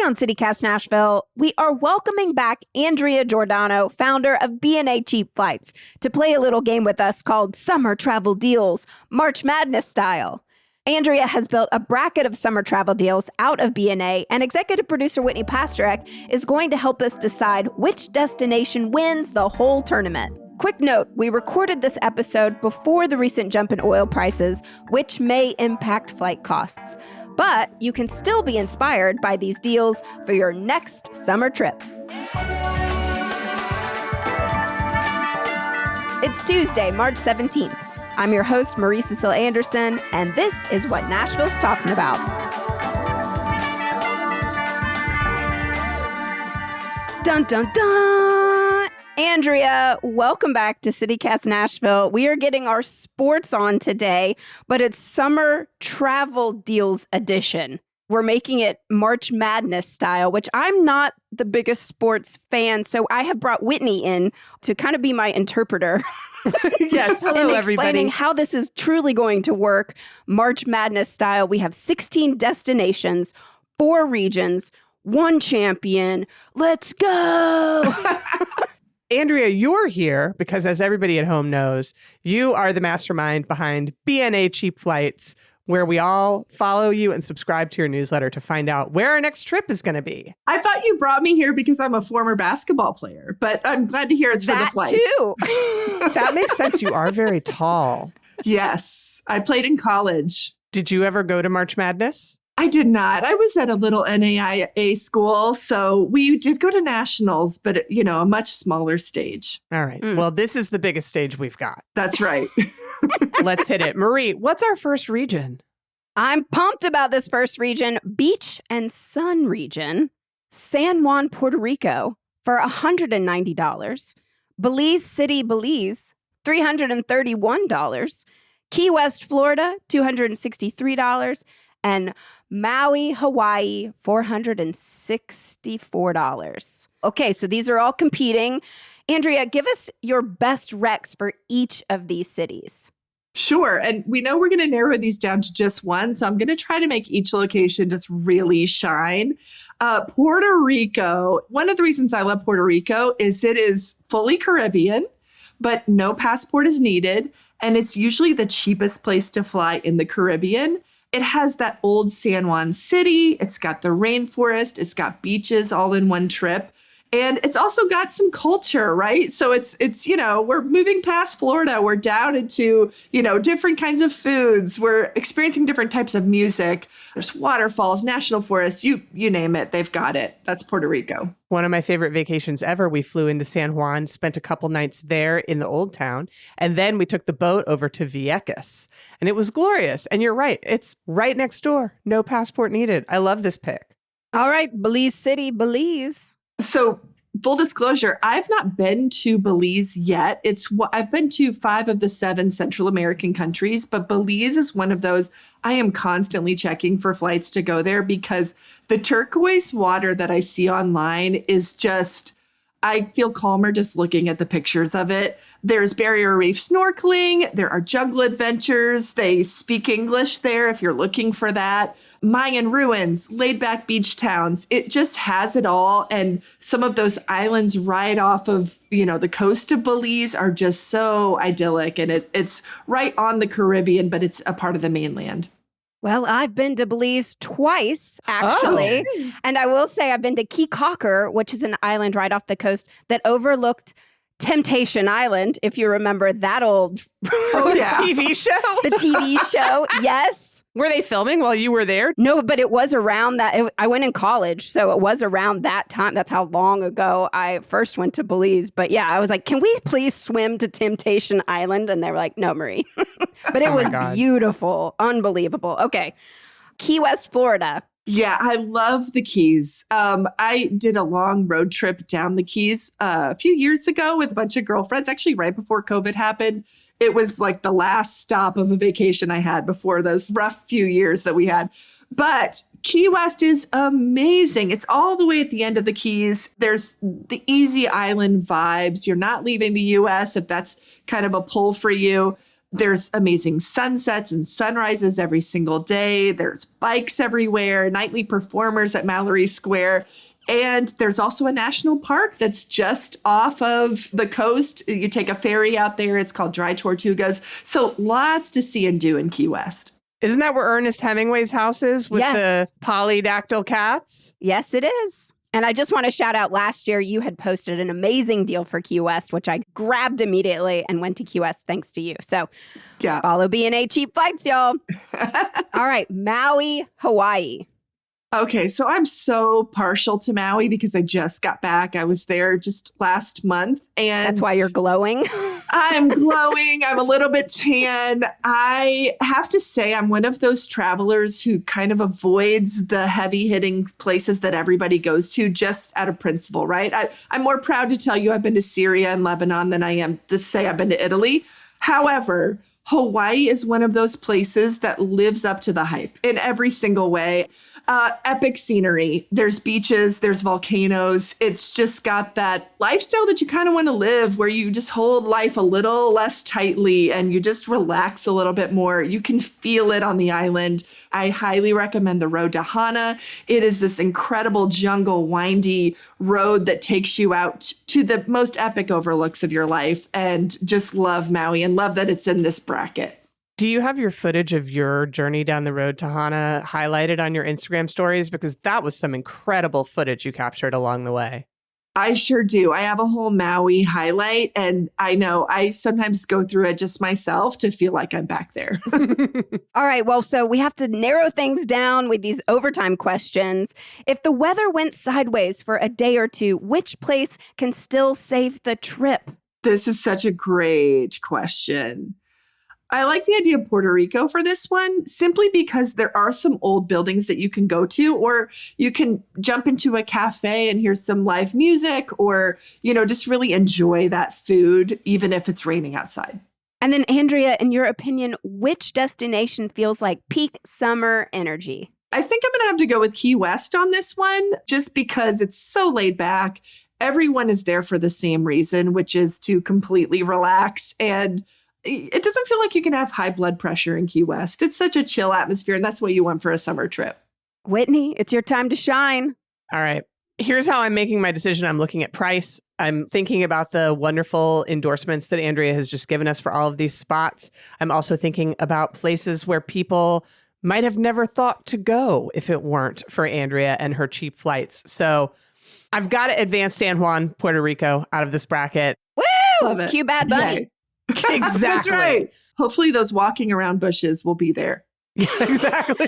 Today on CityCast Nashville, we are welcoming back Andrea Giordano, founder of BNA Cheap Flights, to play a little game with us called Summer Travel Deals, March Madness style. Andrea has built a bracket of summer travel deals out of BNA, and executive producer Whitney Pasterek is going to help us decide which destination wins the whole tournament. Quick note, we recorded this episode before the recent jump in oil prices, which may impact flight costs. But you can still be inspired by these deals for your next summer trip. It's Tuesday, March 17th. I'm your host, Marie Cecile Anderson, and this is what Nashville's talking about. Dun, dun, dun! Andrea, welcome back to CityCast Nashville. We are getting our sports on today, but it's Summer Travel Deals Edition. We're making it March Madness style, which I'm not the biggest sports fan, so I have brought Whitney in to kind of be my interpreter. Yes, hello, in everybody. Explaining how this is truly going to work, March Madness style. We have 16 destinations, 4 regions, 1 champion. Let's go! Andrea, you're here because, as everybody at home knows, you are the mastermind behind BNA Cheap Flights, where we all follow you and subscribe to your newsletter to find out where our next trip is going to be. I thought you brought me here because I'm a former basketball player, but I'm glad to hear it's for the flights. Too. That makes sense. You are very tall. Yes, I played in college. Did you ever go to March Madness? I did not. I was at a little NAIA school, so we did go to nationals, but, a much smaller stage. All right. Well, this is the biggest stage we've got. That's right. Let's hit it. Marie, what's our first region? I'm pumped about this first region, Beach and Sun region, San Juan, Puerto Rico, for $190, Belize City, Belize, $331, Key West, Florida, $263, and Maui, Hawaii, $464. Okay, so these are all competing. Andrea, give us your best recs for each of these cities. Sure. And we know we're going to narrow these down to just one. So I'm going to try to make each location just really shine. Puerto Rico, one of the reasons I love Puerto Rico is it is fully Caribbean, but no passport is needed. And it's usually the cheapest place to fly in the Caribbean. It has that old San Juan city. It's got the rainforest. It's got beaches all in one trip. And it's also got some culture, right? So it's we're moving past Florida. We're down into, different kinds of foods. We're experiencing different types of music. There's waterfalls, national forests, you name it. They've got it. That's Puerto Rico. One of my favorite vacations ever. We flew into San Juan, spent a couple nights there in the old town, and then we took the boat over to Vieques. And it was glorious. And you're right. It's right next door. No passport needed. I love this pick. All right, Belize City, Belize. So full disclosure, I've not been to Belize yet. I've been to 5 of the 7 Central American countries, but Belize is one of those I am constantly checking for flights to go there because the turquoise water that I see online is just, I feel calmer just looking at the pictures of it. There's barrier reef snorkeling. There are jungle adventures. They speak English there if you're looking for that. Mayan ruins, laid back beach towns. It just has it all. And some of those islands right off of, the coast of Belize are just so idyllic. And it's right on the Caribbean, but it's a part of the mainland. Well, I've been to Belize twice, actually. Oh. And I will say I've been to Key Cocker, which is an island right off the coast that overlooked Temptation Island, if you remember that old TV show. The TV show, yes. Were they filming while you were there? No, but it was around that. I went in college, so it was around that time. That's how long ago I first went to Belize. But yeah, I was like, can we please swim to Temptation Island? And they were like, no, Marie. But it was beautiful. Unbelievable. Okay. Key West, Florida. Yeah, I love the Keys. I did a long road trip down the Keys a few years ago with a bunch of girlfriends, actually right before COVID happened. It was like the last stop of a vacation I had before those rough few years that we had. But Key West is amazing. It's all the way at the end of the Keys. There's the easy island vibes. You're not leaving the U.S. if that's kind of a pull for you. There's amazing sunsets and sunrises every single day. There's bikes everywhere, nightly performers at Mallory Square. And there's also a national park that's just off of the coast. You take a ferry out there. It's called Dry Tortugas. So lots to see and do in Key West. Isn't that where Ernest Hemingway's house is with the polydactyl cats? Yes, it is. And I just want to shout out, last year you had posted an amazing deal for Key West, which I grabbed immediately and went to Key West thanks to you. So follow BNA Cheap Flights, y'all. All right, Maui, Hawaii. Okay, so I'm so partial to Maui because I just got back. I was there just last month. And that's why you're glowing. I'm glowing. I'm a little bit tan. I have to say, I'm one of those travelers who kind of avoids the heavy hitting places that everybody goes to just out of principle, right? I'm more proud to tell you I've been to Syria and Lebanon than I am to say I've been to Italy. However, Hawaii is one of those places that lives up to the hype in every single way. Epic scenery. There's beaches, there's volcanoes. It's just got that lifestyle that you kind of want to live where you just hold life a little less tightly and you just relax a little bit more. You can feel it on the island. I highly recommend the road to Hana. It is this incredible jungle, windy road that takes you out to the most epic overlooks of your life, and just love Maui and love that it's in this bracket. Do you have your footage of your journey down the road to Hana highlighted on your Instagram stories? Because that was some incredible footage you captured along the way. I sure do. I have a whole Maui highlight, and I know I sometimes go through it just myself to feel like I'm back there. All right. Well, so we have to narrow things down with these overtime questions. If the weather went sideways for a day or two, which place can still save the trip? This is such a great question. I like the idea of Puerto Rico for this one, simply because there are some old buildings that you can go to, or you can jump into a cafe and hear some live music, or, just really enjoy that food, even if it's raining outside. And then, Andrea, in your opinion, which destination feels like peak summer energy? I think I'm going to have to go with Key West on this one, just because it's so laid back. Everyone is there for the same reason, which is to completely relax, and it doesn't feel like you can have high blood pressure in Key West. It's such a chill atmosphere, and that's what you want for a summer trip. Whitney, it's your time to shine. All right. Here's how I'm making my decision. I'm looking at price. I'm thinking about the wonderful endorsements that Andrea has just given us for all of these spots. I'm also thinking about places where people might have never thought to go if it weren't for Andrea and her cheap flights. So I've got to advance San Juan, Puerto Rico out of this bracket. Woo! Love it. Cue Bad Bunny. Yay. Exactly. That's right. Hopefully those walking around bushes will be there. Yeah, exactly.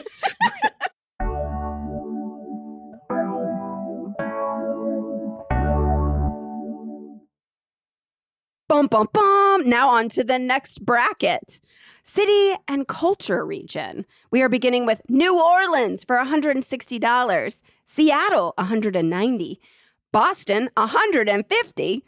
Bum, bum, bum. Now on to the next bracket. City and culture region. We are beginning with New Orleans for $160, Seattle $190, Boston $150,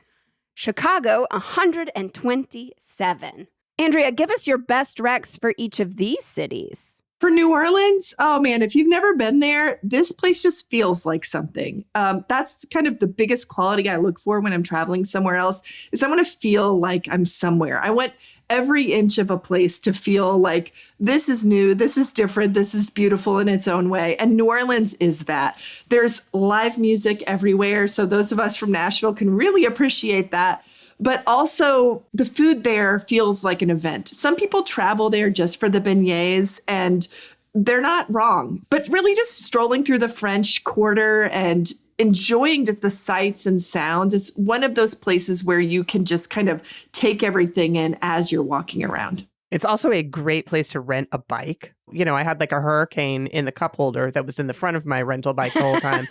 Chicago $127. Andrea, give us your best recs for each of these cities. For New Orleans, oh man, if you've never been there, this place just feels like something. That's kind of the biggest quality I look for when I'm traveling somewhere else, is I want to feel like I'm somewhere. I want every inch of a place to feel like this is new, this is different, this is beautiful in its own way. And New Orleans is that. There's live music everywhere, so those of us from Nashville can really appreciate that. But also, the food there feels like an event. Some people travel there just for the beignets, and they're not wrong. But really just strolling through the French Quarter and enjoying just the sights and sounds. It's one of those places where you can just kind of take everything in as you're walking around. It's also a great place to rent a bike. I had like a hurricane in the cup holder that was in the front of my rental bike the whole time.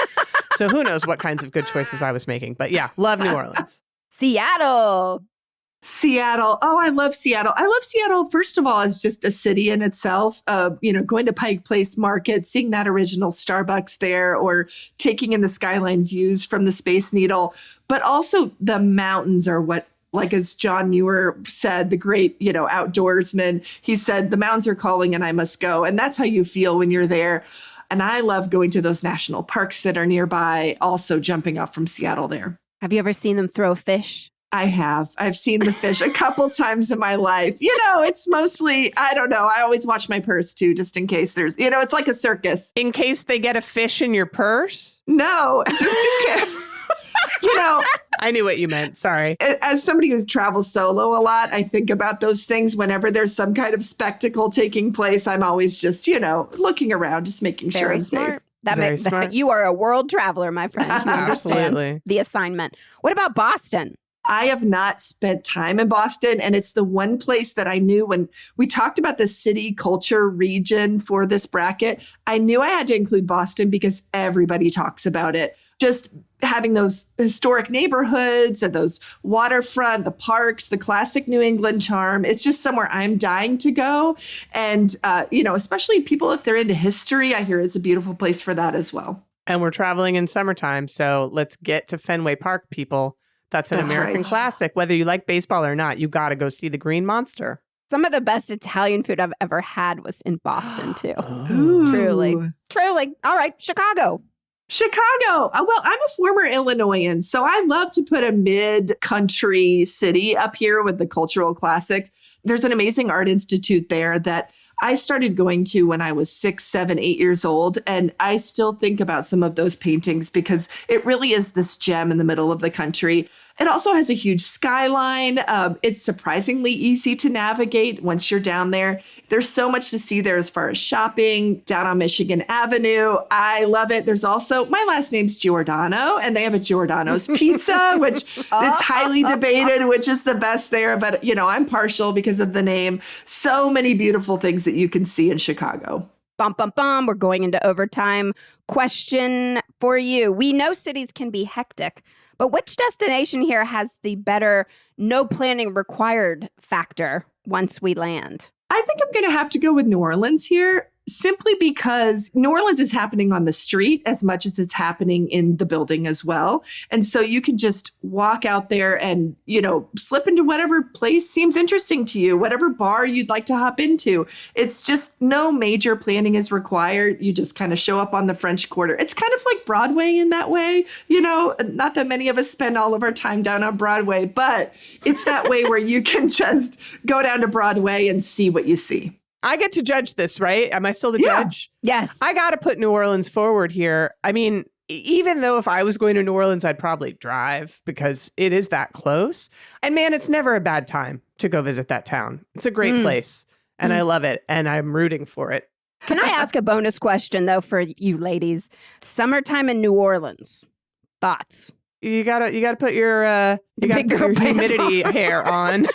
So who knows what kinds of good choices I was making. But yeah, love New Orleans. Seattle. Oh, I love Seattle. I love Seattle, first of all, as just a city in itself. Going to Pike Place Market, seeing that original Starbucks there, or taking in the skyline views from the Space Needle. But also the mountains are what, like as John Muir said, the great, outdoorsman, he said, the mountains are calling and I must go. And that's how you feel when you're there. And I love going to those national parks that are nearby, also jumping off from Seattle there. Have you ever seen them throw fish? I have. I've seen the fish a couple times in my life. It's mostly, I don't know. I always watch my purse too, just in case there's, it's like a circus. In case they get a fish in your purse? No, just in case. I knew what you meant. Sorry. As somebody who travels solo a lot, I think about those things whenever there's some kind of spectacle taking place. I'm always just, looking around, just making sure I'm safe. That Very makes smart. You are a world traveler, my friend. You understand Absolutely. the assignment. What about Boston? I have not spent time in Boston, and it's the one place that I knew when we talked about the city culture region for this bracket. I knew I had to include Boston because everybody talks about it. Just having those historic neighborhoods and those waterfront, the parks, the classic New England charm. It's just somewhere I'm dying to go. And, especially people, if they're into history, I hear it's a beautiful place for that as well. And we're traveling in summertime, so let's get to Fenway Park, people. That's an American right. classic. Whether you like baseball or not, you got to go see the Green Monster. Some of the best Italian food I've ever had was in Boston, too. Ooh. Truly. All right, Chicago. Chicago. Well, I'm a former Illinoisan, so I love to put a mid-country city up here with the cultural classics. There's an amazing art institute there that I started going to when I was 6, 7, 8 years old. And I still think about some of those paintings because it really is this gem in the middle of the country. It also has a huge skyline. It's surprisingly easy to navigate once you're down there. There's so much to see there as far as shopping down on Michigan Avenue. I love it. There's also, my last name's Giordano, and they have a Giordano's pizza, which it's highly debated, which is the best there. But, I'm partial because of the name. So many beautiful things that you can see in Chicago. Bum, bum, bum. We're going into overtime. Question for you. We know cities can be hectic, but which destination here has the better no planning required factor once we land? I think I'm going to have to go with New Orleans here, simply because New Orleans is happening on the street as much as it's happening in the building as well. And so you can just walk out there and, slip into whatever place seems interesting to you, whatever bar you'd like to hop into. It's just no major planning is required. You just kind of show up on the French Quarter. It's kind of like Broadway in that way. Not that many of us spend all of our time down on Broadway, but it's that way where you can just go down to Broadway and see what you see. I get to judge this, right? Am I still the judge? Yes. I got to put New Orleans forward here. I mean, even though if I was going to New Orleans, I'd probably drive because it is that close. And man, it's never a bad time to go visit that town. It's a great place and I love it and I'm rooting for it. Can I ask a bonus question, though, for you ladies? Summertime in New Orleans. Thoughts? You gotta put your humidity hair on.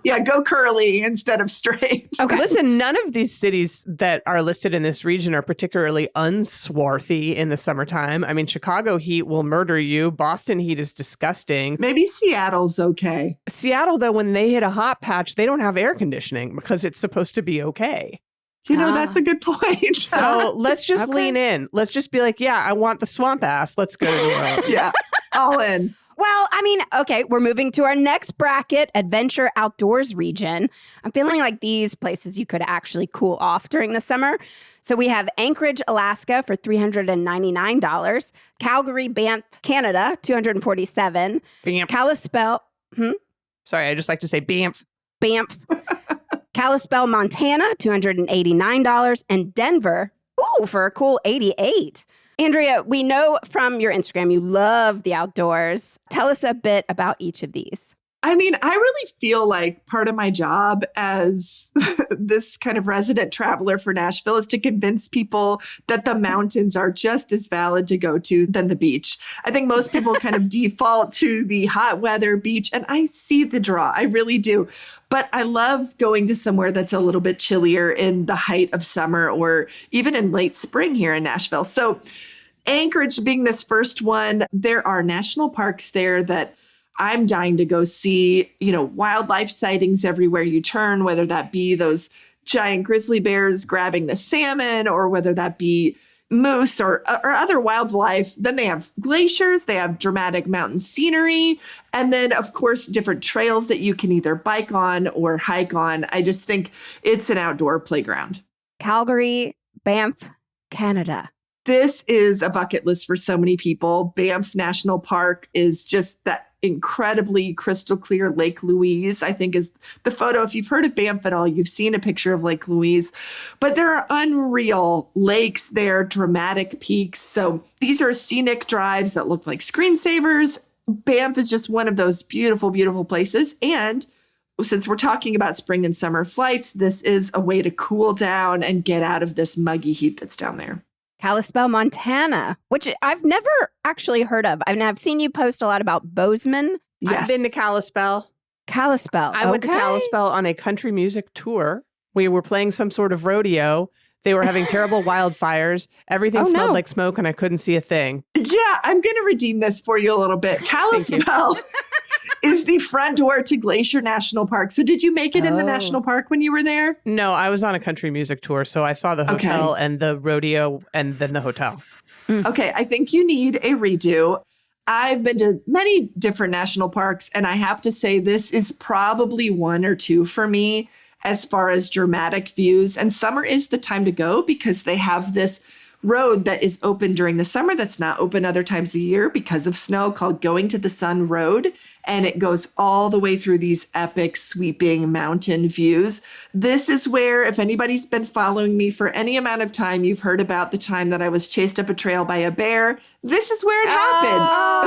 Yeah, go curly instead of straight. Okay. Listen, none of these cities that are listed in this region are particularly unswarthy in the summertime. I mean, Chicago heat will murder you. Boston heat is disgusting. Maybe Seattle's okay. Seattle, though, when they hit a hot patch, they don't have air conditioning because it's supposed to be okay. That's a good point. So let's just lean in. Let's just be like, yeah, I want the swamp ass. Let's go to New Orleans. Yeah, all in. Well, I mean, okay, we're moving to our next bracket, Adventure Outdoors region. I'm feeling like these places you could actually cool off during the summer. So we have Anchorage, Alaska for $399, Calgary, Banff, Canada, $247, Banff. Kalispell, Sorry, I just like to say Banff. Kalispell, Montana, $289, and Denver, for a cool $88. Andrea, we know from your Instagram you love the outdoors. Tell us a bit about each of these. I mean, I really feel like part of my job as this kind of resident traveler for Nashville is to convince people that the mountains are just as valid to go to than the beach. I think most people kind of default to the hot weather beach, and I see the draw. I really do. But I love going to somewhere that's a little bit chillier in the height of summer or even in late spring here in Nashville. So Anchorage being this first one, there are national parks there that I'm dying to go see, wildlife sightings everywhere you turn, whether that be those giant grizzly bears grabbing the salmon or whether that be moose or other wildlife. Then they have glaciers, they have dramatic mountain scenery, and then, of course, different trails that you can either bike on or hike on. I just think it's an outdoor playground. Calgary, Banff, Canada. This is a bucket list for so many people. Banff National Park is just that incredibly crystal clear Lake Louise, I think is the photo. If you've heard of Banff at all, you've seen a picture of Lake Louise. But there are unreal lakes there, dramatic peaks. So these are scenic drives that look like screensavers. Banff is just one of those beautiful, beautiful places. And since we're talking about spring and summer flights, this is a way to cool down and get out of this muggy heat that's down there. Kalispell, Montana, which I've never actually heard of. I've seen you post a lot about Bozeman. Yes. I've been to Kalispell. Kalispell. I went to Kalispell on a country music tour. We were playing some sort of rodeo. They were having terrible wildfires. Everything smelled like smoke and I couldn't see a thing. Yeah, I'm going to redeem this for you a little bit. Kalispell is the front door to Glacier National Park. So did you make it in the national park when you were there? No, I was on a country music tour. So I saw the hotel and the rodeo and then the hotel. Okay, I think you need a redo. I've been to many different national parks, and I have to say this is probably 1 or 2 for me as far as dramatic views. And summer is the time to go because they have this road that is open during the summer that's not open other times of year because of snow, called Going to the Sun Road. And it goes all the way through these epic sweeping mountain views. This is where, if anybody's been following me for any amount of time, you've heard about the time that I was chased up a trail by a bear. This is where it happened.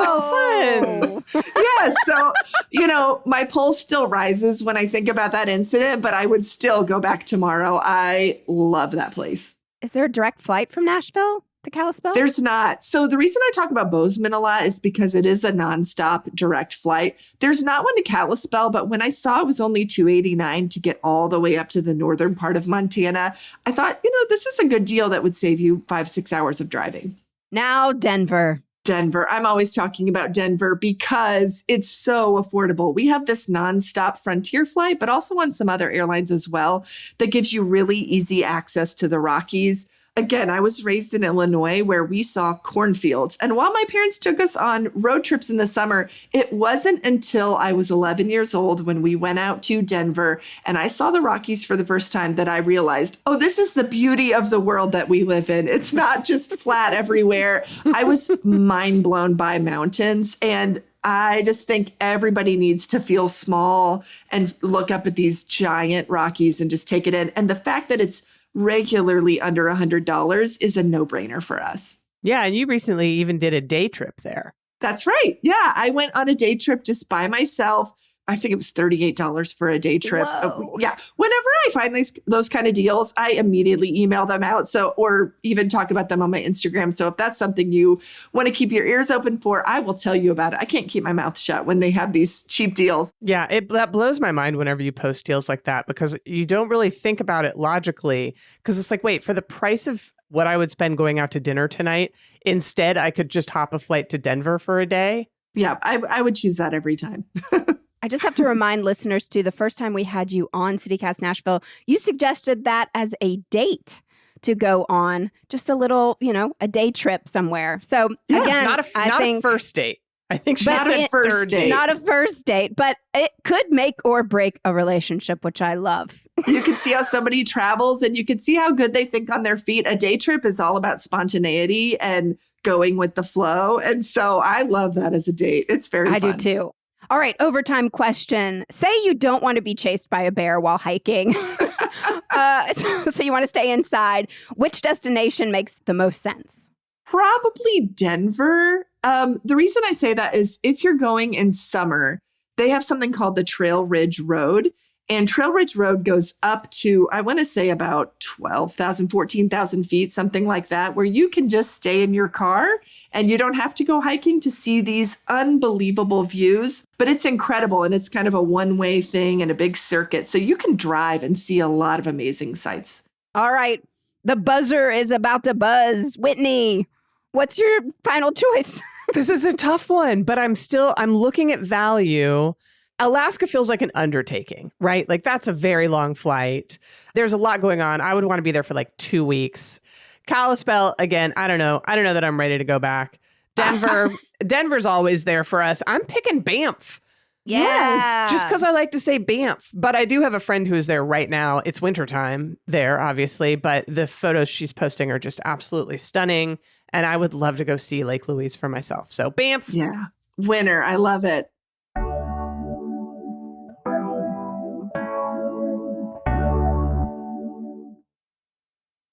Oh, fun. Yeah. So, my pulse still rises when I think about that incident, but I would still go back tomorrow. I love that place. Is there a direct flight from Nashville to Kalispell? There's not. So the reason I talk about Bozeman a lot is because it is a nonstop direct flight. There's not one to Kalispell, but when I saw it was only $289 to get all the way up to the northern part of Montana, I thought, this is a good deal that would save you 5-6 hours of driving. Now Denver. I'm always talking about Denver because it's so affordable. We have this nonstop Frontier flight, but also on some other airlines as well, that gives you really easy access to the Rockies. Again, I was raised in Illinois where we saw cornfields. And while my parents took us on road trips in the summer, it wasn't until I was 11 years old when we went out to Denver and I saw the Rockies for the first time that I realized, oh, this is the beauty of the world that we live in. It's not just flat everywhere. I was mind blown by mountains. And I just think everybody needs to feel small and look up at these giant Rockies and just take it in. And the fact that it's regularly under $100 is a no-brainer for us. Yeah, and you recently even did a day trip there. That's right. Yeah, I went on a day trip just by myself. I think it was $38 for a day trip. Yeah. Whenever I find those kind of deals, I immediately email them out. Or even talk about them on my Instagram. So if that's something you want to keep your ears open for, I will tell you about it. I can't keep my mouth shut when they have these cheap deals. Yeah, that blows my mind whenever you post deals like that because you don't really think about it logically because it's like, wait, for the price of what I would spend going out to dinner tonight, instead I could just hop a flight to Denver for a day. Yeah, I would choose that every time. I just have to remind listeners, too, the first time we had you on CityCast Nashville, you suggested that as a date to go on, just a little, a day trip somewhere. So, again, not a first date. I think she not said a first third date. Not a first date, but it could make or break a relationship, which I love. You can see how somebody travels and you can see how good they think on their feet. A day trip is all about spontaneity and going with the flow. And so I love that as a date. It's very fun. I do too. All right, overtime question. Say you don't want to be chased by a bear while hiking. So you want to stay inside. Which destination makes the most sense? Probably Denver. The reason I say that is if you're going in summer, they have something called the Trail Ridge Road. And Trail Ridge Road goes up to, I want to say about 12,000, 14,000 feet, something like that, where you can just stay in your car and you don't have to go hiking to see these unbelievable views. But it's incredible. And it's kind of a one-way thing and a big circuit. So you can drive and see a lot of amazing sights. All right. The buzzer is about to buzz. Whitney, what's your final choice? This is a tough one, but I'm looking at value. Alaska feels like an undertaking, right? Like that's a very long flight. There's a lot going on. I would want to be there for like 2 weeks. Kalispell, again, I don't know. I don't know that I'm ready to go back. Denver's always there for us. I'm picking Banff. Yeah. Just because I like to say Banff. But I do have a friend who's there right now. It's wintertime there, obviously, but the photos she's posting are just absolutely stunning. And I would love to go see Lake Louise for myself. So Banff. Yeah. Winner. I love it.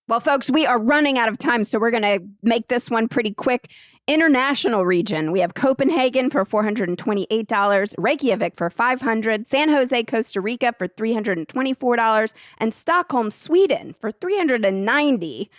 Well, folks, we are running out of time, so we're going to make this one pretty quick. International region. We have Copenhagen for $428, Reykjavik for $500, San Jose, Costa Rica for $324, and Stockholm, Sweden for $390.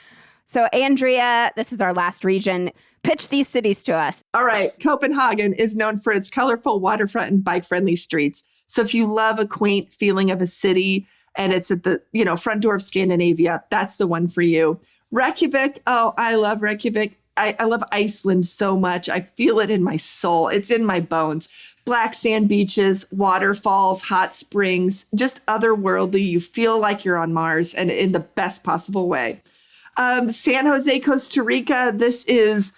So, Andrea, this is our last region. Pitch these cities to us. All right. Copenhagen is known for its colorful waterfront and bike-friendly streets. So if you love a quaint feeling of a city and it's at the, front door of Scandinavia, that's the one for you. Reykjavik. Oh, I love Reykjavik. I love Iceland so much. I feel it in my soul. It's in my bones. Black sand beaches, waterfalls, hot springs, just otherworldly. You feel like you're on Mars and in the best possible way. San Jose, Costa Rica. This is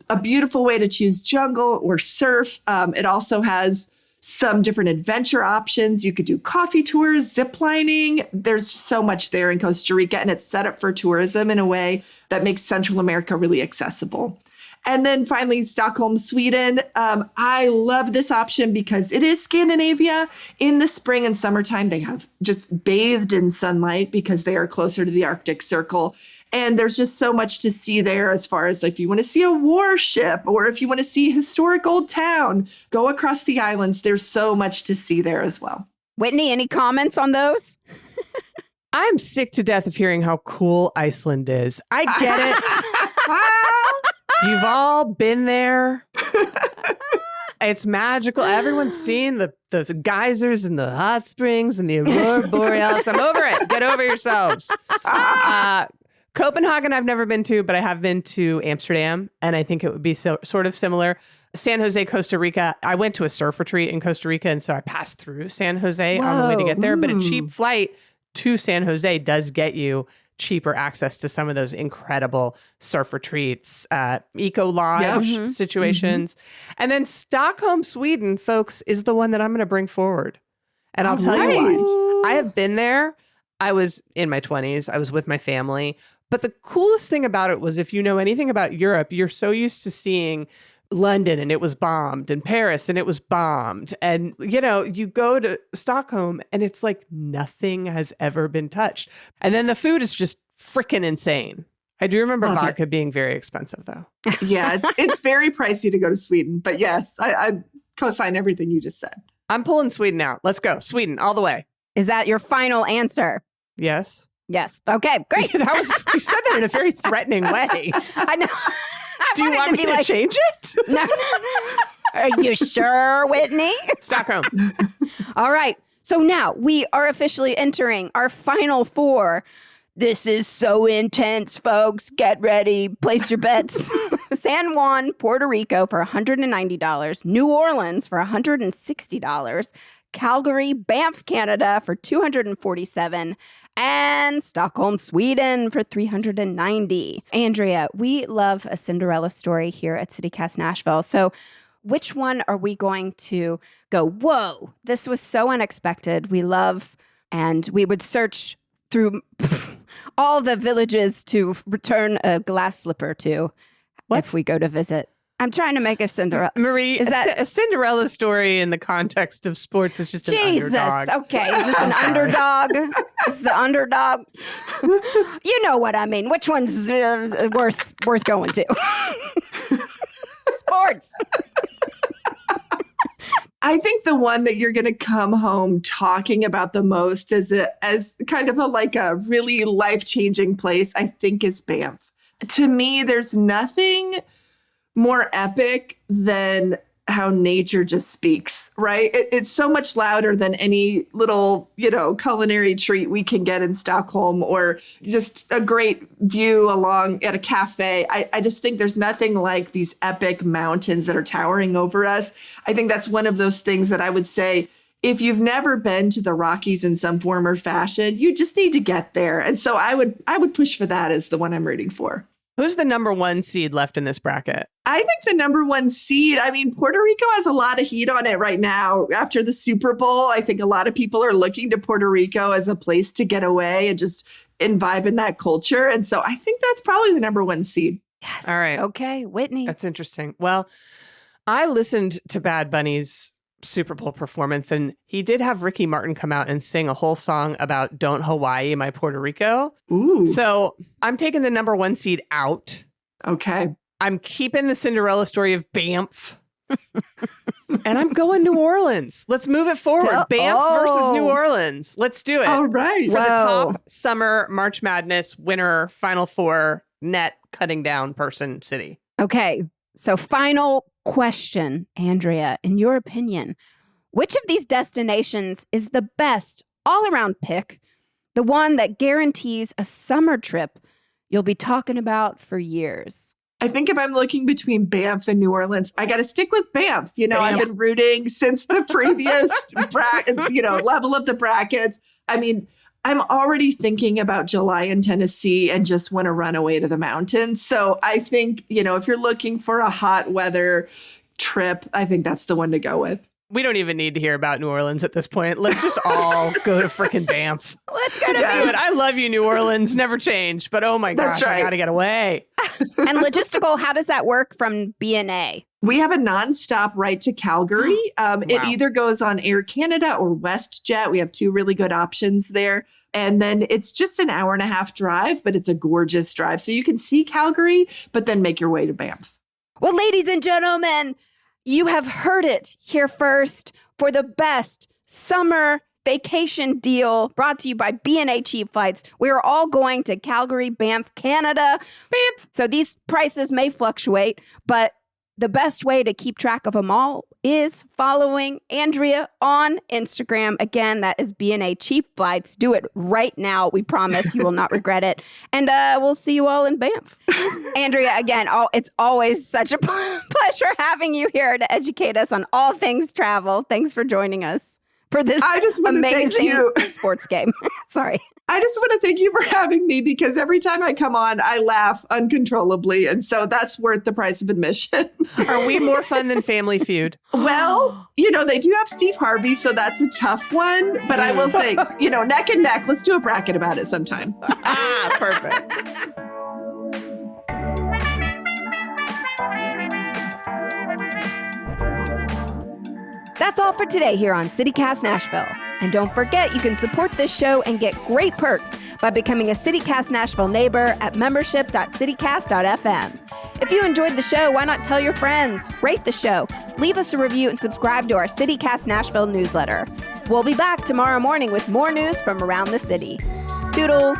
a beautiful way to choose jungle or surf. It also has some different adventure options. You could do coffee tours, zip lining. There's so much there in Costa Rica, and it's set up for tourism in a way that makes Central America really accessible. And then finally, Stockholm, Sweden. I love this option because it is Scandinavia. In the spring and summertime, they have just bathed in sunlight because they are closer to the Arctic Circle. And there's just so much to see there as far as if you want to see a warship or if you want to see a historic old town, go across the islands. There's so much to see there as well. Whitney, any comments on those? I'm sick to death of hearing how cool Iceland is. I get it. You've all been there. It's magical. Everyone's seen those geysers and the hot springs and the aurora borealis. I'm over it. Get over yourselves. Copenhagen, I've never been to, but I have been to Amsterdam, and I think it would be sort of similar. San Jose, Costa Rica. I went to a surf retreat in Costa Rica, and so I passed through San Jose on the way to get there. But a cheap flight to San Jose does get you cheaper access to some of those incredible surf retreats, eco lodge situations. And then Stockholm, Sweden, folks, is the one that I'm going to bring forward. And I'll tell you why. I have been there. I was in my 20s. I was with my family. But the coolest thing about it was if you know anything about Europe, you're so used to seeing London and it was bombed and Paris and it was bombed. And, you go to Stockholm and it's like nothing has ever been touched. And then the food is just freaking insane. I do remember vodka being very expensive, though. Yeah, it's very pricey to go to Sweden. But yes, I co-sign everything you just said. I'm pulling Sweden out. Let's go. Sweden all the way. Is that your final answer? Yes. Yes. Okay, great. You said that in a very threatening way. I know. Do you want me to change it? No. Are you sure, Whitney? Stockholm. All right. So now we are officially entering our final four. This is so intense, folks. Get ready. Place your bets. San Juan, Puerto Rico for $190. New Orleans for $160. Calgary, Banff, Canada for $247. And Stockholm, Sweden for $390. Andrea, we love a Cinderella story here at CityCast Nashville. So which one are we going to go, whoa, this was so unexpected. We love, and we would search through all the villages to return a glass slipper to if we go to visit. I'm trying to make a Cinderella. Marie, a Cinderella story in the context of sports is just an underdog. Okay, is this an underdog? Is the underdog? You know what I mean. Which one's worth going to? Sports. I think the one that you're going to come home talking about the most as kind of a really life-changing place, I think, is Banff. To me, there's nothing more epic than how nature just speaks, right? It's so much louder than any little, culinary treat we can get in Stockholm or just a great view along at a cafe. I just think there's nothing like these epic mountains that are towering over us. I think that's one of those things that I would say, if you've never been to the Rockies in some form or fashion, you just need to get there. And so I would push for that as the one I'm rooting for. Who's the number one seed left in this bracket? I think the number one seed, I mean, Puerto Rico has a lot of heat on it right now. After the Super Bowl, I think a lot of people are looking to Puerto Rico as a place to get away and just vibe in that culture. And so I think that's probably the number one seed. Yes. All right. Okay, Whitney. That's interesting. Well, I listened to Bad Bunny's Super Bowl performance, and he did have Ricky Martin come out and sing a whole song about Don't Hawaii My Puerto Rico. Ooh. So I'm taking the number one seed out. Okay. I'm keeping the Cinderella story of Banff. And I'm going New Orleans. Let's move it forward. Banff versus New Orleans. Let's do it. All right. For the top summer March Madness winner, Final Four net cutting down person city. Okay, so final question, Andrea. In your opinion, which of these destinations is the best all-around pick, the one that guarantees a summer trip you'll be talking about for years? I think if I'm looking between Banff and New Orleans, I got to stick with Banff. You know, Banff. I've been rooting since the previous level of the brackets. I mean, I'm already thinking about July in Tennessee and just want to run away to the mountains. So I think, if you're looking for a hot weather trip, I think that's the one to go with. We don't even need to hear about New Orleans at this point. Let's just all go to freaking Banff. Let's go to Let's do Banff. it. I love you, New Orleans. Never change. But oh my gosh, That's right. I got to get away. And logistical, how does that work from BNA? We have a nonstop right to Calgary. It either goes on Air Canada or WestJet. We have two really good options there. And then it's just an hour and a half drive, but it's a gorgeous drive. So you can see Calgary, but then make your way to Banff. Well, ladies and gentlemen, you have heard it here first for the best summer vacation deal brought to you by BNA Cheap Flights. We are all going to Calgary, Banff, Canada. Banff. So these prices may fluctuate, but the best way to keep track of them all is following Andrea on Instagram. Again, that is BNA Cheap Flights. Do it right now. We promise you will not regret it. And we'll see you all in Banff. Andrea, again, it's always such a pleasure having you here to educate us on all things travel. Thanks for joining us for this amazing sports game. Sorry. I just want to thank you for having me because every time I come on, I laugh uncontrollably. And so that's worth the price of admission. Are we more fun than Family Feud? Well, they do have Steve Harvey, so that's a tough one. But I will say, neck and neck. Let's do a bracket about it sometime. Perfect. That's all for today here on CityCast Nashville. And don't forget, you can support this show and get great perks by becoming a CityCast Nashville neighbor at membership.citycast.fm. If you enjoyed the show, why not tell your friends? Rate the show, leave us a review, and subscribe to our CityCast Nashville newsletter. We'll be back tomorrow morning with more news from around the city. Toodles!